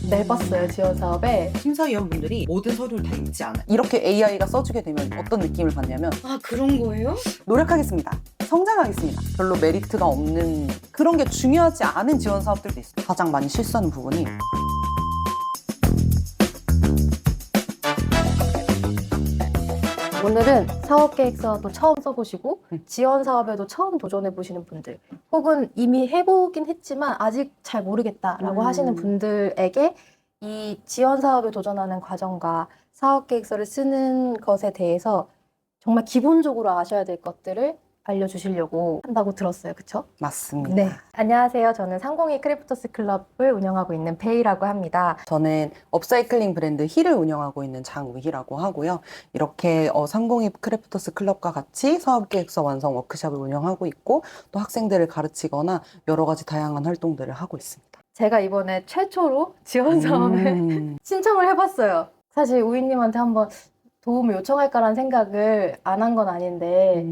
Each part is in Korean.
내봤어요, 지원 사업에. 심사위원분들이 모든 서류를 다 읽지 않아요. 이렇게 AI가 써주게 되면 어떤 느낌을 받냐면 아, 그런 거예요? 노력하겠습니다. 성장하겠습니다. 별로 메리트가 없는 그런 게 중요하지 않은 지원 사업들도 있어요. 가장 많이 실수하는 부분이 오늘은 사업계획서도 처음 써보시고 지원 사업에도 처음 도전해보시는 분들, 혹은 이미 해보긴 했지만 아직 잘 모르겠다라고 하시는 분들에게 이 지원 사업에 도전하는 과정과 사업계획서를 쓰는 것에 대해서 정말 기본적으로 아셔야 될 것들을 알려주시려고 한다고 들었어요. 그쵸? 맞습니다. 네. 안녕하세요. 저는 상공이 크래프터스 클럽을 운영하고 있는 베이라고 합니다. 저는 업사이클링 브랜드 힐을 운영하고 있는 장우희라고 하고요. 이렇게 상공이 크래프터스 클럽과 같이 사업계획서 완성 워크숍을 운영하고 있고 또 학생들을 가르치거나 여러 가지 다양한 활동들을 하고 있습니다. 제가 이번에 최초로 지원 사업에 신청을 해봤어요. 사실 우희님한테 한번 도움을 요청할까라는 생각을 안 한 건 아닌데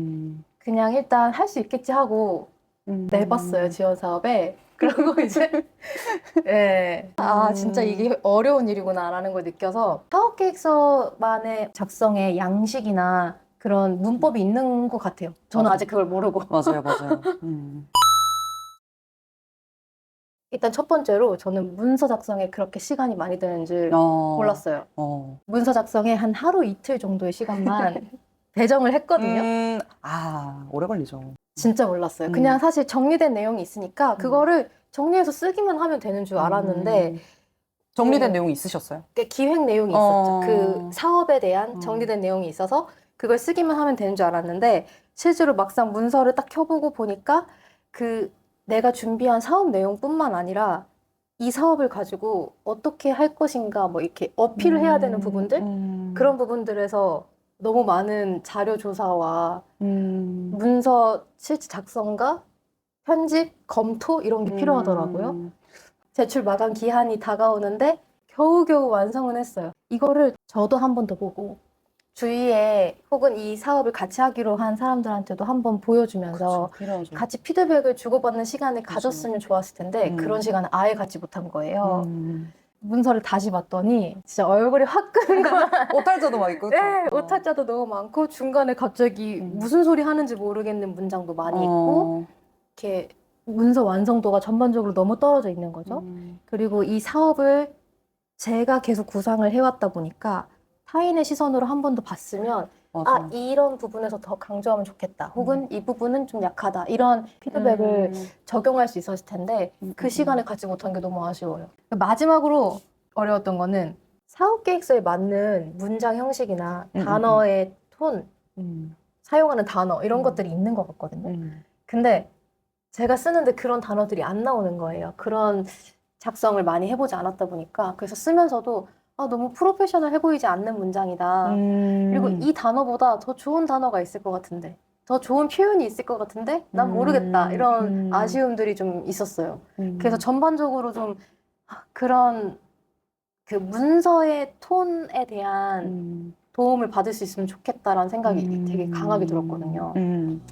그냥 일단 할 수 있겠지 하고 내봤어요, 지원 사업에. 그리고 이제 네. 아, 진짜 이게 어려운 일이구나라는 걸 느껴서 사업계획서만의 작성의 양식이나 그런 문법이 있는 것 같아요. 저는 맞아요. 아직 그걸 모르고. 맞아요. 일단 첫 번째로 저는 문서 작성에 그렇게 시간이 많이 드는 줄 몰랐어요. 문서 작성에 한 하루 이틀 정도의 시간만 배정을 했거든요. 오래 걸리죠. 진짜 몰랐어요. 그냥 사실 정리된 내용이 있으니까 그거를 정리해서 쓰기만 하면 되는 줄 알았는데 정리된 내용이 있으셨어요? 기획 내용이 있었죠. 그 사업에 대한 정리된 내용이 있어서 그걸 쓰기만 하면 되는 줄 알았는데 실제로 막상 문서를 딱 켜보고 보니까 그 내가 준비한 사업 내용뿐만 아니라 이 사업을 가지고 어떻게 할 것인가 뭐 이렇게 어필을 해야 되는 부분들 그런 부분들에서 너무 많은 자료 조사와 문서 실제 작성과 편집, 검토 이런 게 필요하더라고요. 제출 마감 기한이 다가오는데 겨우겨우 완성은 했어요. 이거를 저도 한 번 더 보고 주위에 혹은 이 사업을 같이 하기로 한 사람들한테도 한번 보여주면서 필요하죠. 같이 피드백을 주고받는 시간을 가졌으면 좋았을 텐데 그런 시간을 아예 갖지 못한 거예요. 문서를 다시 봤더니 진짜 얼굴이 확 끄는 거야. 오탈자도 막 있고. 네, 오탈자도 너무 많고 중간에 갑자기 무슨 소리 하는지 모르겠는 문장도 많이 있고 이렇게 문서 완성도가 전반적으로 너무 떨어져 있는 거죠. 그리고 이 사업을 제가 계속 구상을 해왔다 보니까 타인의 시선으로 한 번 더 봤으면 아, 이런 부분에서 더 강조하면 좋겠다. 혹은 이 부분은 좀 약하다. 이런 피드백을 적용할 수 있었을 텐데 그 시간을 갖지 못한 게 너무 아쉬워요. 마지막으로 어려웠던 거는 사업계획서에 맞는 문장 형식이나 단어의 톤, 사용하는 단어 이런 것들이 있는 것 같거든요. 근데 제가 쓰는데 그런 단어들이 안 나오는 거예요. 그런 작성을 많이 해보지 않았다 보니까 그래서 쓰면서도 너무 프로페셔널해 보이지 않는 문장이다. 그리고 이 단어보다 더 좋은 단어가 있을 것 같은데, 더 좋은 표현이 있을 것 같은데, 난 모르겠다. 이런 아쉬움들이 좀 있었어요. 그래서 전반적으로 좀 그런 그 문서의 톤에 대한 도움을 받을 수 있으면 좋겠다라는 생각이 되게 강하게 들었거든요.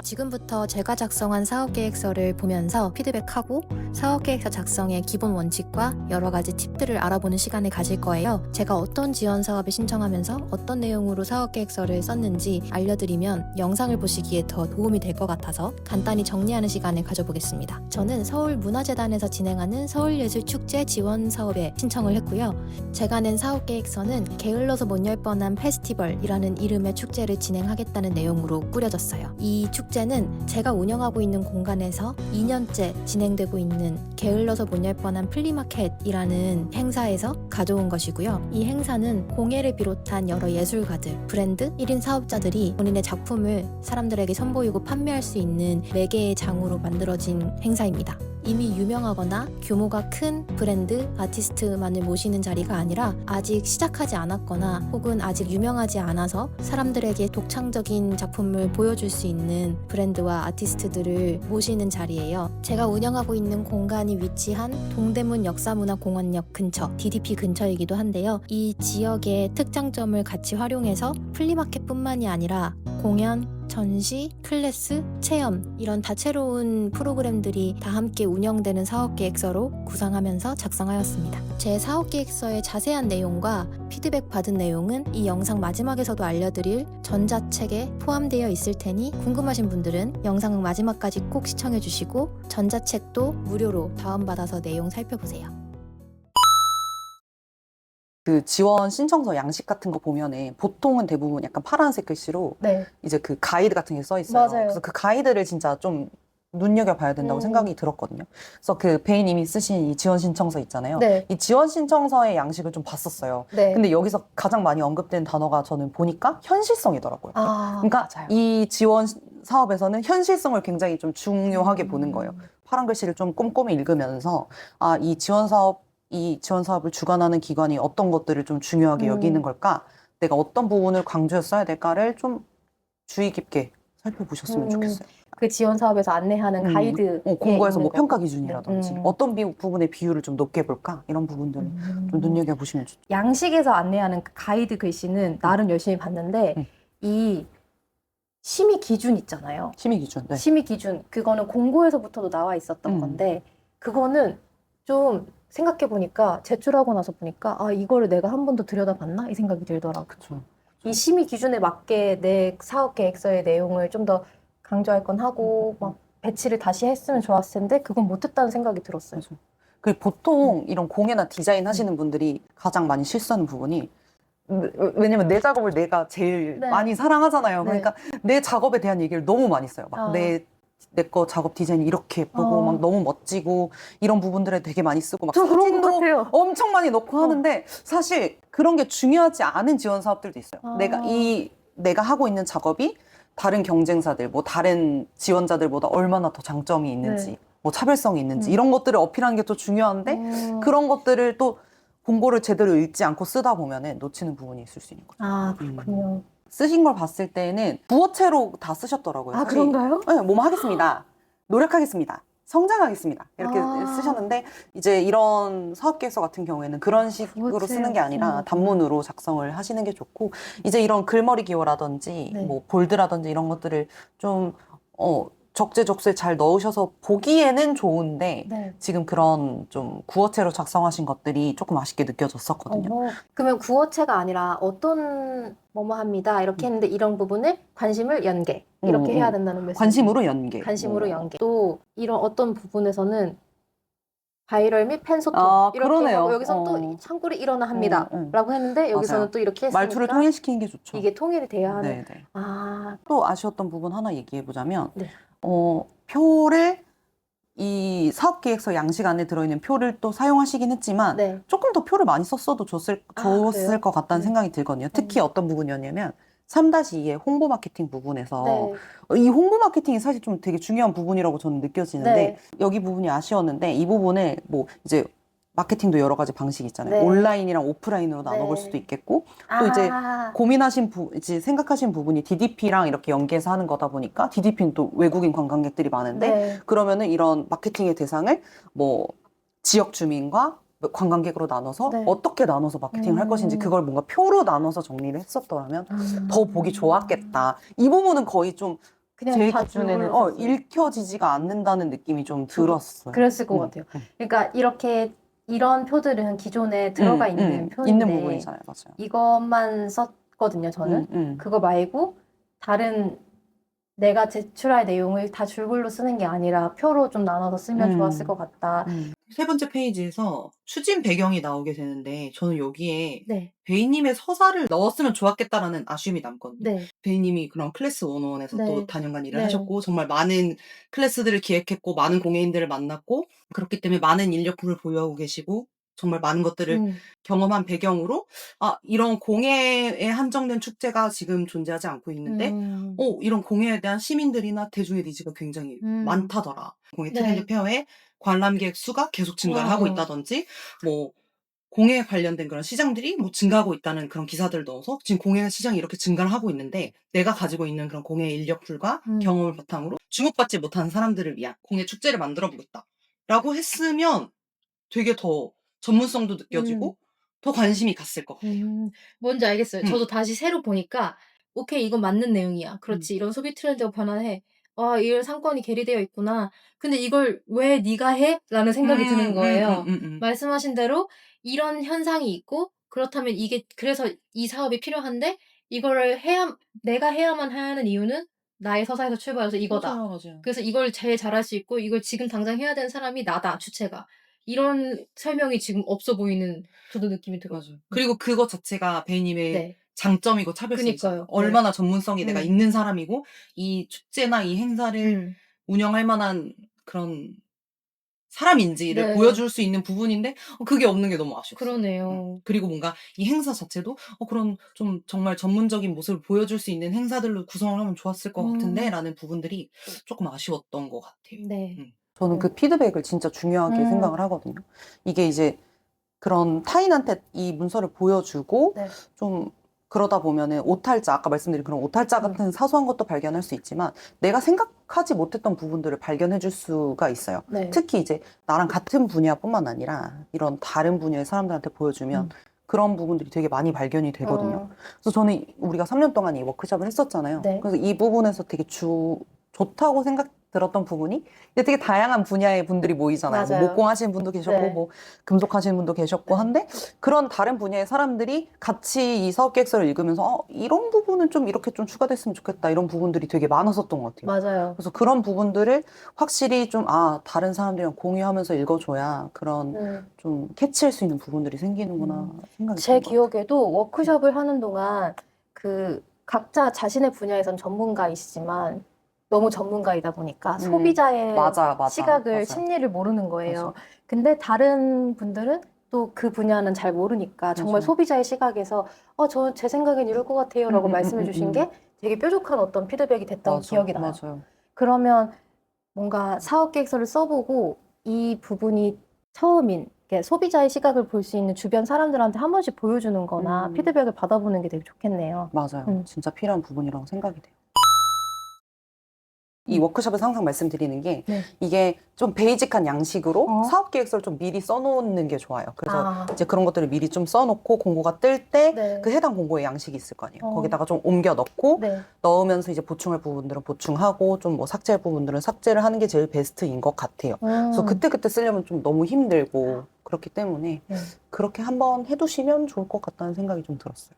지금부터 제가 작성한 사업계획서를 보면서 피드백하고 사업계획서 작성의 기본 원칙과 여러 가지 팁들을 알아보는 시간을 가질 거예요. 제가 어떤 지원 사업에 신청하면서 어떤 내용으로 사업계획서를 썼는지 알려드리면 영상을 보시기에 더 도움이 될 것 같아서 간단히 정리하는 시간을 가져보겠습니다. 저는 서울문화재단에서 진행하는 서울예술축제 지원 사업에 신청을 했고요. 제가 낸 사업계획서는 게을러서 못 열 뻔한 페스티벌이라는 이름의 축제를 진행하겠다는 내용으로 꾸려졌어요. 이 축제는 제가 운영하고 있는 공간에서 2년째 진행되고 있는 게을러서 못 열 뻔한 플리마켓이라는 행사에서 가져온 것이고요. 이 행사는 공예를 비롯한 여러 예술가들, 브랜드, 1인 사업자들이 본인의 작품을 사람들에게 선보이고 판매할 수 있는 매개의 장으로 만들어진 행사입니다. 이미 유명하거나 규모가 큰 브랜드, 아티스트만을 모시는 자리가 아니라 아직 시작하지 않았거나 혹은 아직 유명하지 않아서 사람들에게 독창적인 작품을 보여줄 수 있는 브랜드와 아티스트들을 모시는 자리예요. 제가 운영하고 있는 공간이 위치한 동대문 역사문화공원역 근처, DDP 근처이기도 한데요. 이 지역의 특장점을 같이 활용해서 플리마켓뿐만이 아니라 공연, 전시, 클래스, 체험 이런 다채로운 프로그램들이 다 함께 운영되는 사업계획서로 구상하면서 작성하였습니다. 제 사업계획서의 자세한 내용과 피드백 받은 내용은 이 영상 마지막에서도 알려드릴 전자책에 포함되어 있을 테니 궁금하신 분들은 영상 마지막까지 꼭 시청해주시고 전자책도 무료로 다운받아서 내용 살펴보세요. 그 지원 신청서 양식 같은 거 보면은 보통은 대부분 약간 파란색 글씨로 네. 이제 그 가이드 같은 게 써 있어요. 맞아요. 그래서 그 가이드를 진짜 좀 눈여겨봐야 된다고 생각이 들었거든요. 그래서 그 베이님이 쓰신 이 지원 신청서 있잖아요. 네. 이 지원 신청서의 양식을 좀 봤었어요. 네. 근데 여기서 가장 많이 언급된 단어가 저는 보니까 현실성이더라고요. 아, 그러니까 맞아요. 이 지원 사업에서는 현실성을 굉장히 좀 중요하게 보는 거예요. 파란 글씨를 좀 꼼꼼히 읽으면서 아, 이 지원 사업을 주관하는 기관이 어떤 것들을 좀 중요하게 여기는 걸까? 내가 어떤 부분을 강조해서 써야 될까를 좀 주의 깊게 살펴보셨으면 좋겠어요. 그 지원 사업에서 안내하는 가이드 공고에서 뭐 평가 기준이라든지 네. 어떤 부분의 비율을 좀 높게 볼까? 이런 부분들을 좀 눈여겨보시면 좋죠. 양식에서 안내하는 그 가이드 글씨는 나름 열심히 봤는데 이 심의 기준 있잖아요. 심의 기준. 네. 심의 기준 그거는 공고에서부터도 나와 있었던 건데 그거는 좀 생각해 보니까 제출하고 나서 보니까 아 이거를 내가 한 번도 들여다봤나 이 생각이 들더라고요. 그렇죠. 이 심의 기준에 맞게 내 사업 계획서의 내용을 좀 더 강조할 건 하고 막 배치를 다시 했으면 좋았을 텐데 그건 못했다는 생각이 들었어요. 그 보통 이런 공예나 디자인 하시는 분들이 가장 많이 실수하는 부분이 왜냐면 내 작업을 내가 제일 네. 많이 사랑하잖아요. 네. 그러니까 내 작업에 대한 얘기를 너무 많이 써요. 막 내 거 작업 디자인이 이렇게 예쁘고 막 너무 멋지고 이런 부분들에 되게 많이 쓰고 막 저 그런 것 사진도 같아요. 엄청 많이 넣고 하는데 사실 그런 게 중요하지 않은 지원 사업들도 있어요. 내가 하고 있는 작업이 다른 경쟁사들, 뭐 다른 지원자들보다 얼마나 더 장점이 있는지, 네. 뭐 차별성이 있는지 이런 것들을 어필하는 게 또 중요한데 그런 것들을 또 공고를 제대로 읽지 않고 쓰다 보면은 놓치는 부분이 있을 수 있는 거죠. 아 그렇군요. 쓰신 걸 봤을 때는 부어체로 다 쓰셨더라고요. 아 사실. 그런가요? 네, 뭐뭐 하겠습니다. 노력하겠습니다. 성장하겠습니다. 이렇게 쓰셨는데 이제 이런 사업계획서 같은 경우에는 그런 식으로 부어체로 쓰는 게 아니라 쓰는 단문으로 작성을 하시는 게 좋고 이제 이런 글머리 기호라든지 네. 뭐 볼드라든지 이런 것들을 좀 적재적소에 잘 넣으셔서 보기에는 좋은데 네. 지금 그런 좀 구어체로 작성하신 것들이 조금 아쉽게 느껴졌었거든요. 그러면 구어체가 아니라 어떤 뭐뭐 합니다 이렇게 했는데 이런 부분을 관심을 연계 이렇게 해야 된다는 말씀. 관심으로 연계. 관심으로 연계. 또 이런 어떤 부분에서는 바이럴 및 팬소통 이렇게 그러네요. 하고 여기서는 또 참고로 일어나 합니다 라고 했는데 여기서는 맞아요. 또 이렇게 했으니까 말투를 통일시키는 게 좋죠. 이게 통일이 돼야 하는. 네네. 아, 또 아쉬웠던 부분 하나 얘기해 보자면 네. 표를 이 사업계획서 양식 안에 들어있는 표를 또 사용하시긴 했지만 네. 조금 더 표를 많이 썼어도 좋았을 그래요? 것 같다는 생각이 들거든요. 특히 어떤 부분이었냐면 3-2의 홍보 마케팅 부분에서 네. 이 홍보 마케팅이 사실 좀 되게 중요한 부분이라고 저는 느껴지는데 네. 여기 부분이 아쉬웠는데 이 부분을 뭐 이제 마케팅도 여러 가지 방식이 있잖아요. 네. 온라인이랑 오프라인으로 나눠볼 네. 수도 있겠고 또 이제 고민하신 이제 생각하신 부분이 DDP랑 이렇게 연계해서 하는 거다 보니까 DDP는 또 외국인 관광객들이 많은데 네. 그러면은 이런 마케팅의 대상을 뭐 지역 주민과 관광객으로 나눠서 네. 어떻게 나눠서 마케팅을 할 것인지 그걸 뭔가 표로 나눠서 정리를 했었더라면 더 보기 좋았겠다. 이 부분은 거의 좀 그냥 제 다 기준에는 줄글로 썼어요. 읽혀지지가 않는다는 느낌이 좀 들었어요. 그랬을 것 같아요. 그러니까 이런 표들은 기존에 들어가 있는 표인데 있는 부분이잖아요. 맞아요. 이것만 썼거든요, 저는. 그거 말고 다른 내가 제출할 내용을 다 줄글로 쓰는 게 아니라 표로 좀 나눠서 쓰면 좋았을 것 같다. 세 번째 페이지에서 추진 배경이 나오게 되는데 저는 여기에 네. 베이님의 서사를 넣었으면 좋았겠다라는 아쉬움이 남거든요. 네. 베이님이 그런 클래스 101에서 네. 또 다년간 일을 네. 하셨고 정말 많은 클래스들을 기획했고 많은 공예인들을 만났고 그렇기 때문에 많은 인력풀을 보유하고 계시고 정말 많은 것들을 경험한 배경으로 이런 공예에 한정된 축제가 지금 존재하지 않고 있는데 이런 공예에 대한 시민들이나 대중의 니즈가 굉장히 많다더라. 공예 트렌드 페어에 관람객 수가 계속 증가를 하고 있다든지 뭐 공예에 관련된 그런 시장들이 뭐 증가하고 있다는 그런 기사들을 넣어서 지금 공예 시장이 이렇게 증가를 하고 있는데 내가 가지고 있는 그런 공예 인력풀과 경험을 바탕으로 주목받지 못하는 사람들을 위한 공예 축제를 만들어 보겠다 라고 했으면 되게 더 전문성도 느껴지고 더 관심이 갔을 것 같아요. 뭔지 알겠어요. 저도 다시 새로 보니까 오케이, 이건 맞는 내용이야. 그렇지. 이런 소비 트렌드가 변화해. 아, 이런 상권이 계리되어 있구나. 근데 이걸 왜 네가 해? 라는 생각이 드는 거예요. 말씀하신 대로 이런 현상이 있고, 그렇다면 이게, 그래서 이 사업이 필요한데, 이거를 내가 해야만 하는 이유는 나의 서사에서 출발해서 이거다. 맞아요, 맞아요. 그래서 이걸 제일 잘할 수 있고, 이걸 지금 당장 해야 되는 사람이 나다, 주체가. 이런 설명이 지금 없어 보이는 저도 느낌이 들어요. 맞아요. 그리고 그것 자체가 베이님의 네. 장점이고 차별성이잖아요. 그니까요. 네. 얼마나 전문성이 내가 음. 있는 사람이고 이 축제나 이 행사를 운영할 만한 그런 사람인지를 네. 보여줄 수 있는 부분인데 그게 없는 게 너무 아쉬웠어요. 그러네요. 그리고 뭔가 이 행사 자체도 그런 좀 정말 전문적인 모습을 보여줄 수 있는 행사들로 구성을 하면 좋았을 것 같은데 라는 부분들이 조금 아쉬웠던 것 같아요. 네. 저는 그 피드백을 진짜 중요하게 생각을 하거든요. 이게 이제 그런 타인한테 이 문서를 보여주고 네. 좀 그러다 보면은 오탈자, 아까 말씀드린 그런 오탈자 같은 사소한 것도 발견할 수 있지만 내가 생각하지 못했던 부분들을 발견해 줄 수가 있어요. 네. 특히 이제 나랑 같은 분야뿐만 아니라 이런 다른 분야의 사람들한테 보여주면 그런 부분들이 되게 많이 발견이 되거든요. 그래서 저는 우리가 3년 동안 이 워크숍을 했었잖아요. 네. 그래서 이 부분에서 되게 좋다고 생각 들었던 부분이 근데 되게 다양한 분야의 분들이 모이잖아요. 뭐 맞아요. 목공 하시는 분도 계셨고 네. 뭐 금속 하시는 분도 계셨고 네. 한데 그런 다른 분야의 사람들이 같이 이 사업 계획서를 읽으면서 이런 부분은 좀 이렇게 좀 추가됐으면 좋겠다 이런 부분들이 되게 많았었던 것 같아요. 맞아요. 그래서 그런 부분들을 확실히 좀 다른 사람들이랑 공유하면서 읽어줘야 그런 좀 캐치할 수 있는 부분들이 생기는구나 생각이 제 드는 것 같아요. 기억에도 워크숍을 하는 동안 그 각자 자신의 분야에선 전문가이시지만 너무 전문가이다 보니까 소비자의 맞아, 시각을, 맞아. 심리를 모르는 거예요. 맞아. 근데 다른 분들은 또 그 분야는 잘 모르니까 정말 맞아. 소비자의 시각에서 제 생각엔 이럴 것 같아요 라고 말씀해 주신 게 되게 뾰족한 어떤 피드백이 됐던 기억이 나요. 맞아요. 그러면 뭔가 사업 계획서를 써보고 이 부분이 처음인 소비자의 시각을 볼 수 있는 주변 사람들한테 한 번씩 보여주는 거나 피드백을 받아보는 게 되게 좋겠네요. 맞아요. 진짜 필요한 부분이라고 생각이 돼요. 이 워크숍에서 항상 말씀드리는 게 네. 이게 좀 베이직한 양식으로 어? 사업 계획서를 좀 미리 써놓는 게 좋아요. 그래서 아. 이제 그런 것들을 미리 좀 써놓고 공고가 뜰 때 네. 그 해당 공고의 양식이 있을 거 아니에요. 어. 거기다가 좀 옮겨 넣고 네. 넣으면서 이제 보충할 부분들은 보충하고 좀 뭐 삭제할 부분들은 삭제를 하는 게 제일 베스트인 것 같아요. 그래서 그때그때 쓰려면 좀 너무 힘들고 그렇기 때문에 그렇게 한번 해두시면 좋을 것 같다는 생각이 좀 들었어요.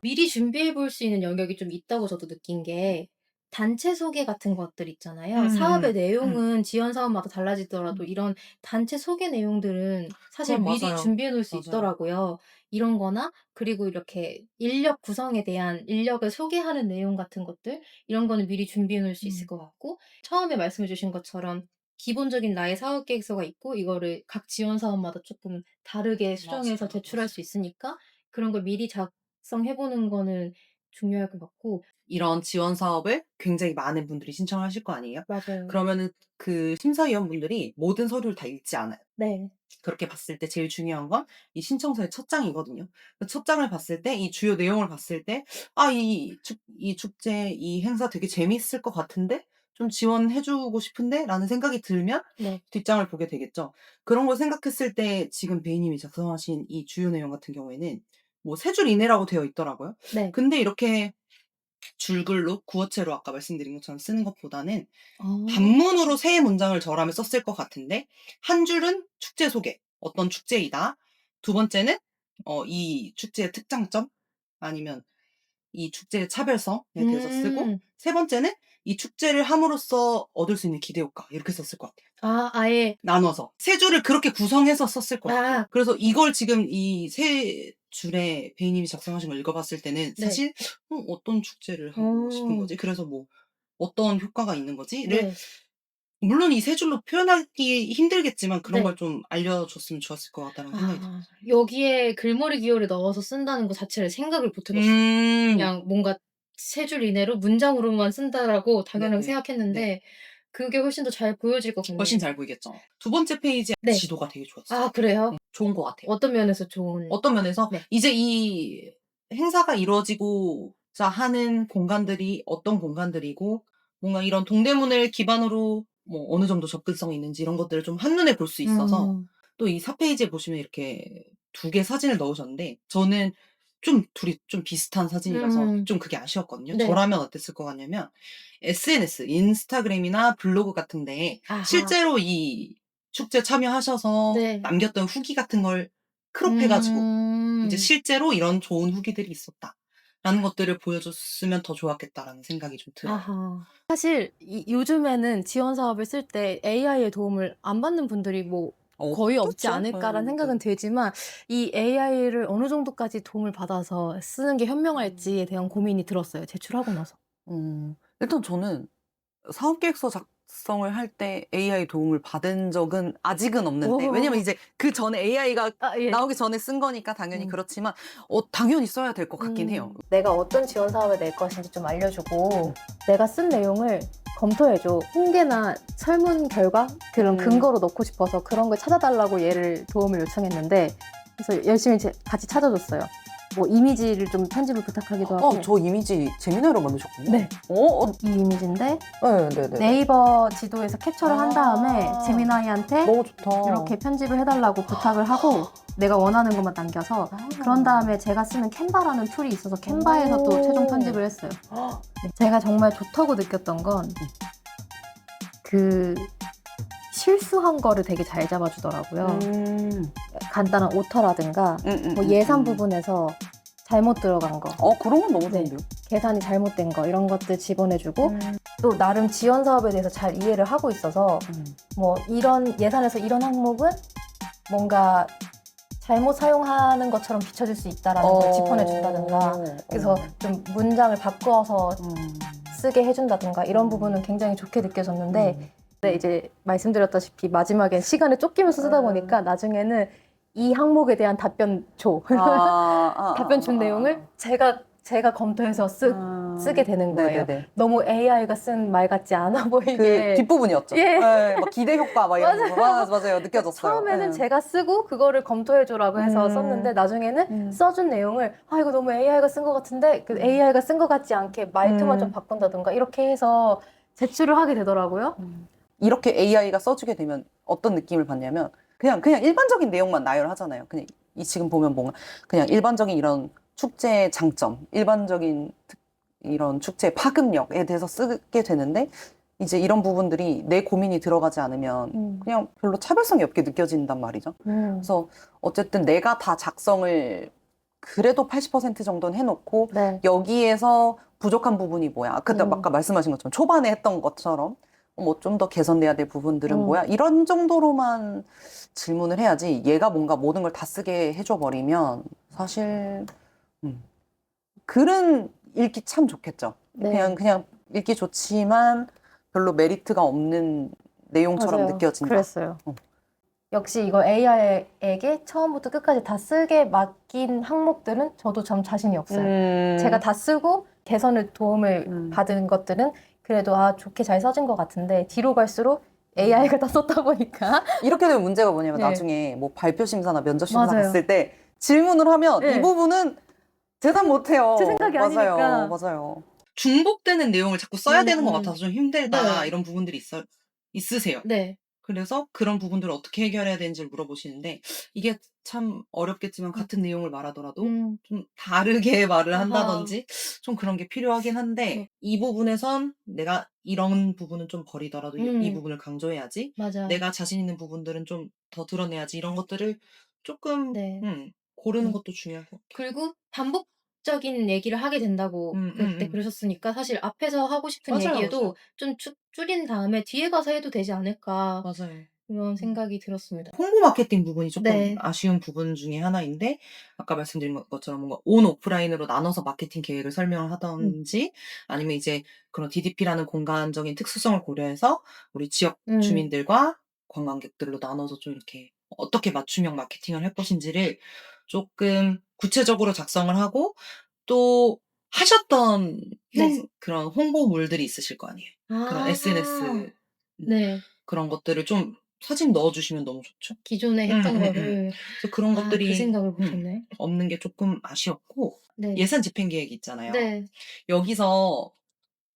미리 준비해 볼 수 있는 영역이 좀 있다고 저도 느낀 게 단체 소개 같은 것들 있잖아요. 사업의 내용은 지원 사업마다 달라지더라도 이런 단체 소개 내용들은 사실 그건 미리 맞아요. 준비해 놓을 수 맞아요. 있더라고요. 이런 거나 그리고 이렇게 인력 구성에 대한 인력을 소개하는 내용 같은 것들 이런 거는 미리 준비해 놓을 수 있을 것 같고 처음에 말씀해 주신 것처럼 기본적인 나의 사업 계획서가 있고 이거를 각 지원 사업마다 조금 다르게 수정해서 맞아요. 제출할 수 있으니까 그런 걸 미리 작성해보는 거는 중요할 것 같고. 이런 지원 사업을 굉장히 많은 분들이 신청하실 거 아니에요? 맞아요. 그러면은 그 심사위원분들이 모든 서류를 다 읽지 않아요. 네. 그렇게 봤을 때 제일 중요한 건 이 신청서의 첫 장이거든요. 그 첫 장을 봤을 때 이 주요 내용을 봤을 때 이 축제, 이 행사 되게 재밌을 것 같은데 좀 지원해주고 싶은데 라는 생각이 들면 네. 뒷장을 보게 되겠죠. 그런 걸 생각했을 때 지금 베이님이 작성하신 이 주요 내용 같은 경우에는 뭐 3줄 이내라고 되어 있더라고요. 네. 근데 이렇게 줄글로 구어체로 아까 말씀드린 것처럼 쓰는 것보다는 단문으로 3문장을 저라면 썼을 것 같은데 한 줄은 축제 소개, 어떤 축제이다. 두 번째는 이 축제의 특장점 아니면 이 축제의 차별성에 대해서 쓰고 세 번째는 이 축제를 함으로써 얻을 수 있는 기대 효과 이렇게 썼을 것 같아요. 아예 나눠서 3줄을 그렇게 구성해서 썼을 것 같아요. 아. 그래서 이걸 지금 이 3줄에 베이님이 작성하신 걸 읽어봤을 때는 네. 사실 어떤 축제를 하고 싶은 거지? 그래서 뭐 어떤 효과가 있는 거지?를 네. 물론 이 3줄로 표현하기 힘들겠지만 그런 네. 걸 좀 알려줬으면 좋았을 것 같다는 생각이 들어요. 여기에 글머리 기호를 넣어서 쓴다는 것 자체를 생각을 못 해봤어요. 그냥 뭔가 3줄 이내로 문장으로만 쓴다라고 당연하게 네네. 생각했는데 그게 훨씬 더 잘 보여질 것 같네요. 훨씬 잘 보이겠죠. 두 번째 페이지의 네. 지도가 되게 좋았어요. 아, 그래요? 좋은 것 같아요. 어떤 면에서 좋은? 어떤 면에서 네. 이제 이 행사가 이루어지고자 하는 공간들이 어떤 공간들이고 뭔가 이런 동대문을 기반으로 뭐 어느 정도 접근성이 있는지 이런 것들을 좀 한눈에 볼 수 있어서 또 이 4페이지에 보시면 이렇게 2개 사진을 넣으셨는데 저는 좀 둘이 좀 비슷한 사진이라서 음. 좀 그게 아쉬웠거든요. 네. 저라면 어땠을 것 같냐면 SNS, 인스타그램이나 블로그 같은 데 아하. 실제로 이 축제 참여하셔서 네. 남겼던 후기 같은 걸 크롭해 가지고 이제 음. 실제로 이런 좋은 후기들이 있었다라는 것들을 보여줬으면 더 좋았겠다라는 생각이 좀 들어요. 아하. 사실 요즘에는 지원 사업을 쓸 때 AI의 도움을 안 받는 분들이 뭐 거의 없지 그렇죠. 않을까라는 네. 생각은 들지만 이 AI를 어느 정도까지 도움을 받아서 쓰는 게 현명할지에 대한 고민이 들었어요. 제출하고 나서. 일단 저는 사업계획서 작성을 할 때 AI 도움을 받은 적은 아직은 없는데, 왜냐면 오. 이제 그 전에 AI가 예. 나오기 전에 쓴 거니까 당연히 음. 그렇지만, 당연히 써야 될 것 같긴 해요. 내가 어떤 지원 사업을 낼 것인지 좀 알려주고 내가 쓴 내용을 검토해줘. 통계나 설문 결과 그런 근거로 넣고 싶어서 그런 걸 찾아달라고 얘를 도움을 요청했는데 그래서 열심히 같이 찾아줬어요. 뭐 이미지를 좀 편집을 부탁하기도 하고. 저 이미지 재미나로 만드셨군요. 네. 이 이미지인데 네네네. 네이버 지도에서 캡처를 한 다음에 제미나이한테 너무 좋다. 이렇게 편집을 해달라고 부탁을 하고 내가 원하는 것만 남겨서 그런 다음에 제가 쓰는 캔바라는 툴이 있어서 캔바에서 또 최종 편집을 했어요. 네, 제가 정말 좋다고 느꼈던 건 그 실수한 거를 되게 잘 잡아주더라고요. 간단한 오터라든가 뭐 예산 부분에서 잘못 들어간 거, 그런 건 너무 네. 좋은데요? 계산이 잘못된 거 이런 것들 집어내주고 또 나름 지원 사업에 대해서 잘 이해를 하고 있어서 뭐 이런 예산에서 이런 항목은 뭔가 잘못 사용하는 것처럼 비춰질 수 있다라는 걸 짚어내준다든가 그래서 좀 문장을 바꿔서 쓰게 해준다든가 이런 부분은 굉장히 좋게 느껴졌는데 근데 이제 말씀드렸다시피 마지막엔 시간을 쫓기면서 쓰다 보니까 나중에는 이 항목에 대한 답변 줘. 답변 준 내용을 제가 검토해서 쓰게 되는 거예요. 네네네. 너무 AI가 쓴 말 같지 않아 그 보이게. 뒷부분이었죠. 예. 네, 막 기대 효과 막 이런 거. 맞아요. 느껴졌어요. 처음에는 네. 제가 쓰고 그거를 검토해줘라고 해서 썼는데 나중에는 써준 내용을 이거 너무 AI가 쓴 것 같은데 그 AI가 쓴 것 같지 않게 말투만 좀 바꾼다든가 이렇게 해서 제출을 하게 되더라고요. 이렇게 AI가 써주게 되면 어떤 느낌을 받냐면 그냥 일반적인 내용만 나열하잖아요. 그냥 지금 보면 뭔가 그냥 일반적인 이런 축제 장점, 일반적인 이런 축제 파급력에 대해서 쓰게 되는데 이제 이런 부분들이 내 고민이 들어가지 않으면 그냥 별로 차별성이 없게 느껴진단 말이죠. 그래서 어쨌든 내가 다 작성을 그래도 80% 정도는 해놓고 네. 여기에서 부족한 부분이 뭐야. 그때 아까 말씀하신 것처럼 초반에 했던 것처럼 뭐 좀 더 개선돼야 될 부분들은 뭐야. 이런 정도로만 질문을 해야지 얘가 뭔가 모든 걸 다 쓰게 해줘 버리면 사실 글은 읽기 참 좋겠죠. 네. 그냥 읽기 좋지만 별로 메리트가 없는 내용처럼 맞아요. 느껴진다. 그랬어요. 역시 이거 AI에게 처음부터 끝까지 다 쓰게 맡긴 항목들은 저도 참 자신이 없어요. 제가 다 쓰고 개선을 도움을 받은 것들은 그래도 좋게 잘 써진 것 같은데 뒤로 갈수록 AI가 다 썼다 보니까 이렇게 되면 문제가 뭐냐면 네. 나중에 뭐 발표 심사나 면접 심사 맞아요. 갔을 때 질문을 하면 네. 이 부분은 대답 못해요. 제 생각이 맞아요. 아니니까. 맞아요. 중복되는 내용을 자꾸 써야 되는 것 같아서 좀 힘들다 네. 이런 부분들이 있으세요. 네. 그래서 그런 부분들을 어떻게 해결해야 되는지를 물어보시는데 이게 참 어렵겠지만 같은 내용을 말하더라도 좀 다르게 말을 한다든지 좀 그런 게 필요하긴 한데 이 부분에선 내가 이런 부분은 좀 버리더라도 이 부분을 강조해야지. 맞아. 내가 자신 있는 부분들은 좀 더 드러내야지. 이런 것들을 조금 네. 고르는 것도 중요할 것 같아요. 그리고 반복적인 얘기를 하게 된다고 그때 그러셨으니까 사실 앞에서 하고 싶은 맞아요, 얘기에도 맞아요. 좀 줄인 다음에 뒤에 가서 해도 되지 않을까 맞아요. 그런 생각이 들었습니다. 홍보 마케팅 부분이 조금 네. 아쉬운 부분 중에 하나인데 아까 말씀드린 것처럼 뭔가 온 오프라인으로 나눠서 마케팅 계획을 설명을 하든지 아니면 이제 그런 DDP라는 공간적인 특수성을 고려해서 우리 지역 주민들과 관광객들로 나눠서 좀 이렇게 어떻게 맞춤형 마케팅을 할 것인지를 조금 구체적으로 작성을 하고 또 하셨던 네. 그런 홍보물들이 있으실 거 아니에요. 그런 SNS 네. 그런 것들을 좀 사진 넣어주시면 너무 좋죠. 기존에 했던 거를 그래서 그런 그 것들이 생각을 못 했네. 없는 게 조금 아쉬웠고 네. 예산 집행 계획이 있잖아요. 네. 여기서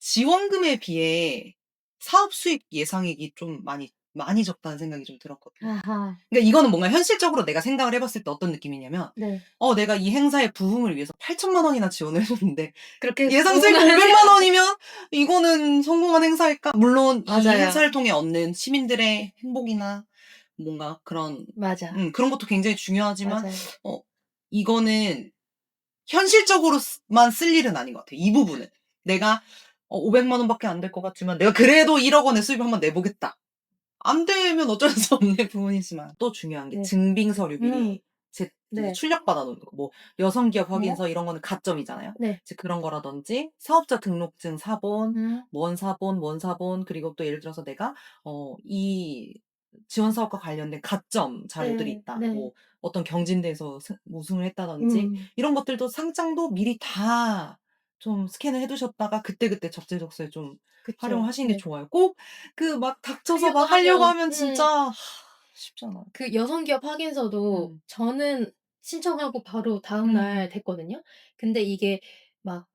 지원금에 비해 사업 수익 예상액이 좀 많이 많이 적다는 생각이 좀 들었거든요. 아하. 그러니까 이거는 뭔가 현실적으로 내가 생각을 해봤을 때 어떤 느낌이냐면, 네. 내가 이 행사의 부흥을 위해서 8천만 원이나 지원을 해줬는데 그렇게 예상 수익 500만 원이면 이거는 성공한 행사일까? 물론 이 맞아요. 행사를 통해 얻는 시민들의 행복이나 뭔가 그런 맞아. 그런 것도 굉장히 중요하지만 맞아요. 이거는 현실적으로만 쓸 일은 아닌 것 같아요. 이 부분은 내가 500만 원밖에 안 될 것 같지만 내가 그래도 1억 원의 수입을 한번 내보겠다. 안 되면 어쩔 수 없는 부분이지만 또 중요한 게 네. 증빙 서류 미리 네. 출력받아 놓는 거. 뭐 여성 기업 확인서 이런 거는 가점이잖아요. 네. 이제 그런 거라든지 사업자 등록증 사본, 음. 뭔 사본, 그리고 또 예를 들어서 내가 이 지원 사업과 관련된 가점 자료들이 네. 있다. 네. 뭐 어떤 경진대에서 우승을 했다든지 이런 것들도 상장도 미리 다 좀 스캔을 해두셨다가 그때그때 적재적소에 좀 그쵸. 활용을 하시는 게 네. 좋아요. 꼭 그 막 닥쳐서 하려고 막 하려고 하면 하면 진짜 쉽지 않아요. 그 여성기업 확인서도 음. 저는 신청하고 바로 다음날 됐거든요. 근데 이게 막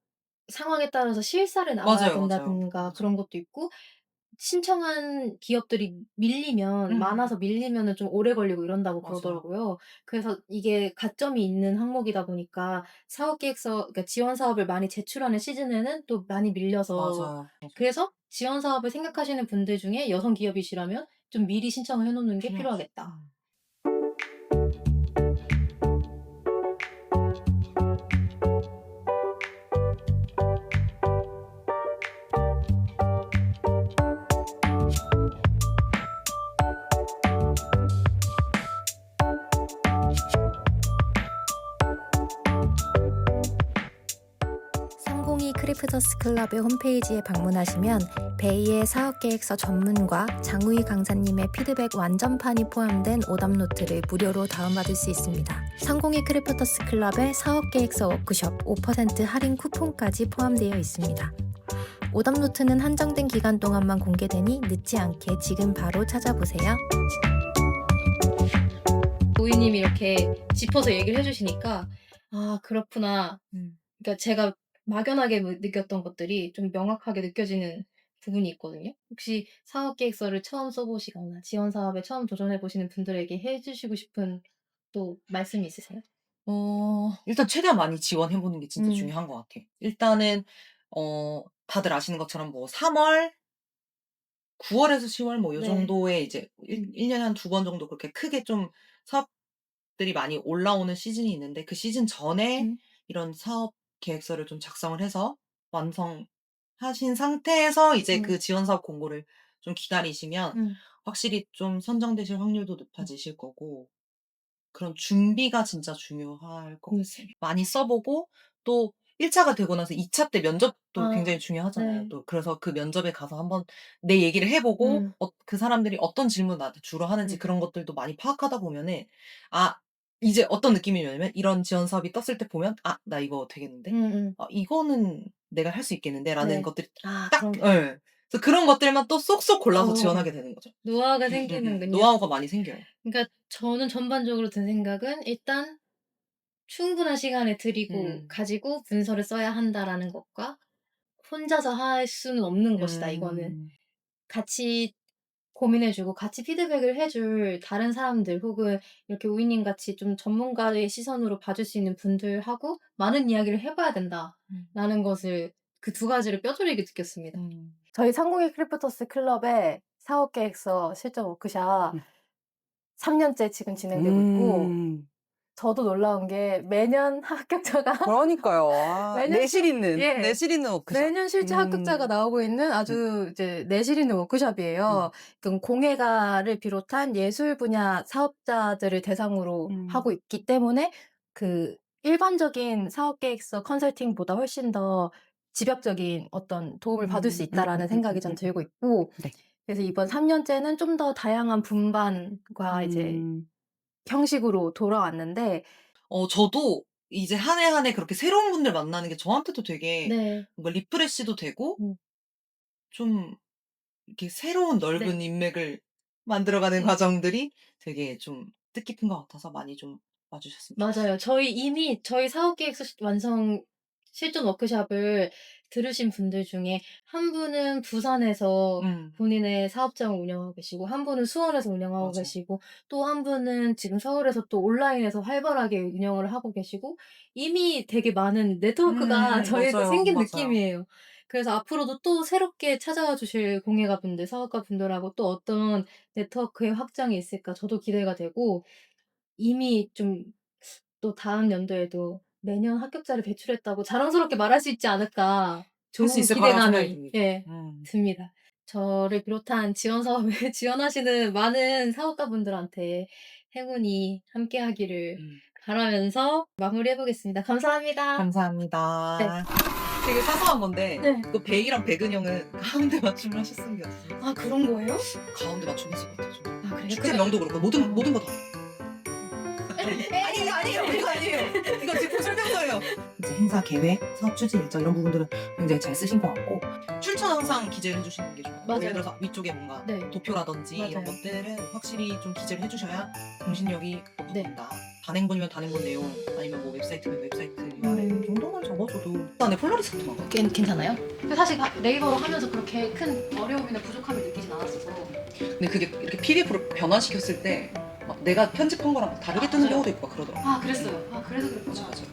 상황에 따라서 실사를 나와야 맞아요, 맞아요. 된다든가 맞아요. 그런 것도 있고, 신청한 기업들이 밀리면 많아서 밀리면은 좀 오래 걸리고 이런다고 맞아요. 그러더라고요. 그래서 이게 가점이 있는 항목이다 보니까 사업계획서, 그러니까 지원 사업을 많이 제출하는 시즌에는 또 많이 밀려서, 맞아요. 그래서 지원 사업을 생각하시는 분들 중에 여성 기업이시라면 좀 미리 신청을 해 놓는 게 필요하죠. 필요하겠다. 상공이 크리프터스 클럽의 홈페이지에 방문하시면 베이의 사업계획서 전문과 장우희 강사님의 피드백 완전판이 포함된 오답노트를 무료로 다운받을 수 있습니다. 상공이 크리프터스 클럽의 사업계획서 워크숍 5% 할인 쿠폰까지 포함되어 있습니다. 오답노트는 한정된 기간 동안만 공개되니 늦지 않게 지금 바로 찾아보세요. 도희님이 이렇게 짚어서 얘기를 해주시니까, 아, 그렇구나. 그러니까 제가 막연하게 느꼈던 것들이 좀 명확하게 느껴지는 부분이 있거든요. 혹시 사업계획서를 처음 써보시거나 지원 사업에 처음 도전해보시는 분들에게 해주시고 싶은 또 말씀이 있으세요? 일단 최대한 많이 지원해보는 게 진짜 중요한 것 같아요. 일단은, 다들 아시는 것처럼 뭐 3월, 9월에서 10월 뭐 요 네. 정도에 이제 1년에 한 2번 정도 그렇게 크게 좀 사업들이 많이 올라오는 시즌이 있는데 그 시즌 전에 이런 사업 계획서를 좀 작성을 해서 완성하신 상태에서 이제 그 지원 사업 공고를 좀 기다리시면 확실히 좀 선정되실 확률도 높아지실 거고, 그런 준비가 진짜 중요할 것 같아요. 많이 써보고 또 1차가 되고 나서 2차 때 면접도 굉장히 중요하잖아요. 네. 또 그래서 그 면접에 가서 한번 내 얘기를 해보고 그 사람들이 어떤 질문 나한테 주로 하는지 그런 것들도 많이 파악하다 보면은 이제 어떤 느낌이냐면 이런 지원 사업이 떴을 때 보면 나 이거 되겠는데? 이거는 내가 할 수 있겠는데? 라는 네. 것들이 그런 예. 그래서 그런 것들만 또 쏙쏙 골라서 지원하게 되는 거죠. 노하우가 생기는군요. 노하우가 많이 생겨요. 그러니까 저는 전반적으로 든 생각은 일단 충분한 시간을 가지고 문서를 써야 한다라는 것과 혼자서 할 수는 없는 것이다, 이거는. 같이 고민해주고 같이 피드백을 해줄 다른 사람들, 혹은 이렇게 우이님 같이 좀 전문가의 시선으로 봐줄 수 있는 분들하고 많은 이야기를 해봐야 된다라는 것을, 그 두 가지를 뼈저리게 느꼈습니다. 저희 상공의 크리프터스 클럽의 사업계획서 실전 워크샵 3년째 지금 진행되고 있고, 저도 놀라운 게 매년 합격자가 그러니까요. 매년 내실 있는, 예. 내실 있는 워크숍. 매년 실제 합격자가 나오고 있는 아주 이제 내실 있는 워크숍이에요. 그럼 공예가를 비롯한 예술 분야 사업자들을 대상으로 하고 있기 때문에 그 일반적인 사업계획서 컨설팅보다 훨씬 더 집약적인 어떤 도움을 받을 수 있다라는 생각이 전 들고 있고, 네. 그래서 이번 3년째는 좀 더 다양한 분반과 이제 형식으로 돌아왔는데, 저도 이제 한 해 한 해 그렇게 새로운 분들 만나는 게 저한테도 되게 네. 뭔가 리프레시도 되고 좀 이렇게 새로운 넓은 인맥을 만들어가는 과정들이 되게 좀 뜻깊은 것 같아서 많이 좀 와주셨으면 좋겠어요. 맞아요. 저희 이미 저희 사업계획서 완성 실전 워크숍을 들으신 분들 중에 한 분은 부산에서 본인의 사업장을 운영하고 계시고, 한 분은 수원에서 운영하고 맞아. 계시고, 또 한 분은 지금 서울에서 또 온라인에서 활발하게 운영을 하고 계시고, 이미 되게 많은 네트워크가 저희에게 맞아요. 생긴 맞아요. 느낌이에요. 그래서 앞으로도 또 새롭게 찾아와 주실 공예가 분들, 사업가 분들하고 또 어떤 네트워크의 확장이 있을까 저도 기대가 되고, 이미 좀 또 다음 연도에도 매년 합격자를 배출했다고 자랑스럽게 말할 수 있지 않을까, 할 좋은 수 있을 거라고 생각이 기대감이 듭니다. 예, 듭니다. 저를 비롯한 지원 사업에 지원하시는 많은 사업가 분들한테 행운이 함께하기를 바라면서 마무리해 보겠습니다. 감사합니다. 감사합니다. 되게 사소한 건데 네. 그 베이랑 백은영은 가운데 맞춤을 하셨으면 게 없어요. 아, 그런 거예요? 가운데 맞춤 했을 것 같아요. 저는. 아, 그래요? 축제 명도 그렇고 모든 거 다. 아니에요. 이거 지금 설명서예요. 이제 행사 계획, 사업 추진 일정 이런 부분들은 굉장히 잘 쓰신 것 같고, 출처는 항상 기재를 해주시는 게 좋아요. 맞아요. 예를 들어서 위쪽에 뭔가 네. 도표라든지 이런 맞아요. 것들은 확실히 좀 기재를 해주셔야 공신력이 네. 높는다. 단행본이면 단행본 내용, 아니면 뭐 웹사이트면 웹사이트 음. 이 정도만 적어줘도 안에 폴라리스트만 가. 괜찮아요? 사실 네이버로 하면서 그렇게 큰 어려움이나 부족함을 느끼진 않았어서. 근데 그게 이렇게 PDF로 변환시켰을 때 막 내가 편집한 거랑 다르게 뜨는 맞아요. 경우도 있고 막 그러더라고요. 아, 그랬어요. 아, 그래서 그랬구나. 맞아.